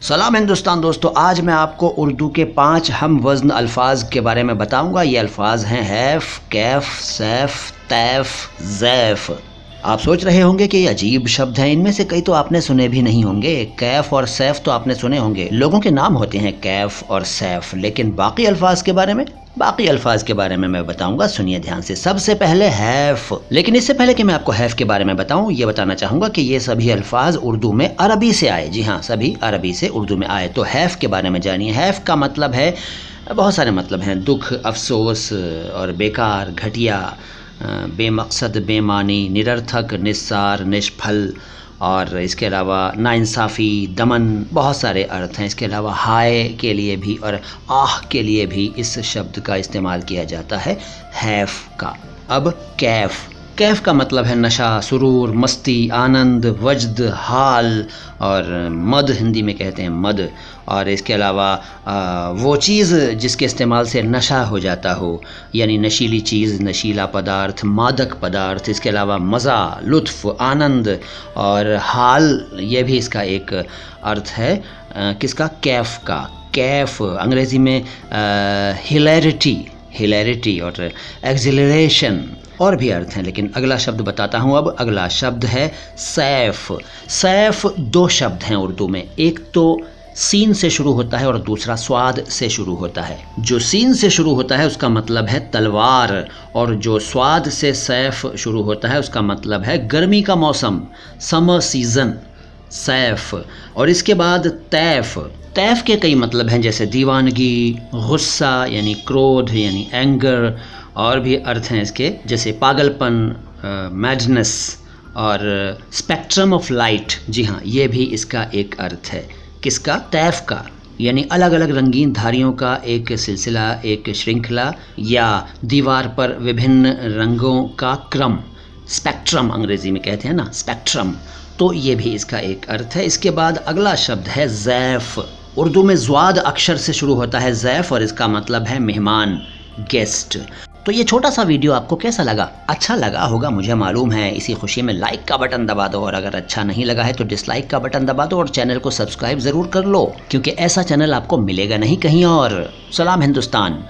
सलाम हिंदुस्तान दोस्तों, आज मैं आपको उर्दू के 5 हम वज़न अल्फाज के बारे में बताऊंगा। ये अल्फाज हैं हैफ़, कैफ़, सैफ़, तैफ़, ज़ैफ़। आप सोच रहे होंगे कि ये अजीब शब्द हैं, इनमें से कई तो आपने सुने भी नहीं होंगे। कैफ़ और सैफ़ तो आपने सुने होंगे, लोगों के नाम होते हैं कैफ़ और सैफ़, लेकिन बाकी अल्फाज के बारे में मैं बताऊंगा। सुनिए ध्यान से। सबसे पहले हैफ़। लेकिन इससे पहले कि मैं आपको हैफ़ के बारे में बताऊं, ये बताना चाहूँगा कि ये सभी अल्फाज उर्दू में अरबी से आए। जी हाँ, सभी अरबी से उर्दू में आए। तो हैफ़ के बारे में जानिए। हैफ़ का मतलब है, बहुत सारे मतलब हैं, दुख, अफसोस और बेकार, घटिया, बेमकसद, बेमानी, निरर्थक, निस्सार, निष्फल, और इसके अलावा नाइंसाफ़ी, दमन, बहुत सारे अर्थ हैं। इसके अलावा हाय के लिए भी और आह के लिए भी इस शब्द का इस्तेमाल किया जाता है हैफ़ का। अब कैफ़। कैफ़ का मतलब है नशा, सुरूर, मस्ती, आनंद, वजद, हाल, और मद हिंदी में कहते हैं मद। और इसके अलावा वो चीज़ जिसके इस्तेमाल से नशा हो जाता हो, यानी नशीली चीज़, नशीला पदार्थ, मादक पदार्थ। इसके अलावा मज़ा, लुत्फ़, आनंद और हाल, ये भी इसका एक अर्थ है। किसका? कैफ़ का। कैफ़ अंग्रेज़ी में हिलैरिटी और एक्सिलरेशन और भी अर्थ हैं, लेकिन अगला शब्द बताता हूँ। अब अगला शब्द है सैफ़। सैफ़ 2 शब्द हैं उर्दू में, एक तो सीन से शुरू होता है और दूसरा स्वाद से शुरू होता है। जो सीन से शुरू होता है उसका मतलब है तलवार, और जो स्वाद से सैफ़ शुरू होता है उसका मतलब है गर्मी का मौसम, समर सीज़न, सैफ़। और इसके बाद तैफ़। तैफ़ के कई मतलब हैं, जैसे दीवानगी, गुस्सा यानी क्रोध यानी एंगर, और भी अर्थ हैं इसके, जैसे पागलपन, मैडनेस, और स्पेक्ट्रम ऑफ लाइट। जी हाँ, ये भी इसका एक अर्थ है। किसका? तैफ़ का। यानी अलग अलग रंगीन धारियों का एक सिलसिला, एक श्रृंखला, या दीवार पर विभिन्न रंगों का क्रम। स्पेक्ट्रम अंग्रेज़ी में कहते हैं ना, स्पेक्ट्रम। तो ये भी इसका एक अर्थ है। इसके बाद अगला शब्द है ज़ैफ़। उर्दू में ज़्वाद अक्षर से शुरू होता है ज़ैफ़, और इसका मतलब है मेहमान, गेस्ट। तो ये छोटा सा वीडियो आपको कैसा लगा? अच्छा लगा होगा, मुझे मालूम है। इसी खुशी में लाइक का बटन दबा दो, और अगर अच्छा नहीं लगा है तो डिसलाइक का बटन दबा दो, और चैनल को सब्सक्राइब ज़रूर कर लो, क्योंकि ऐसा चैनल आपको मिलेगा नहीं कहीं और। सलाम हिंदुस्तान।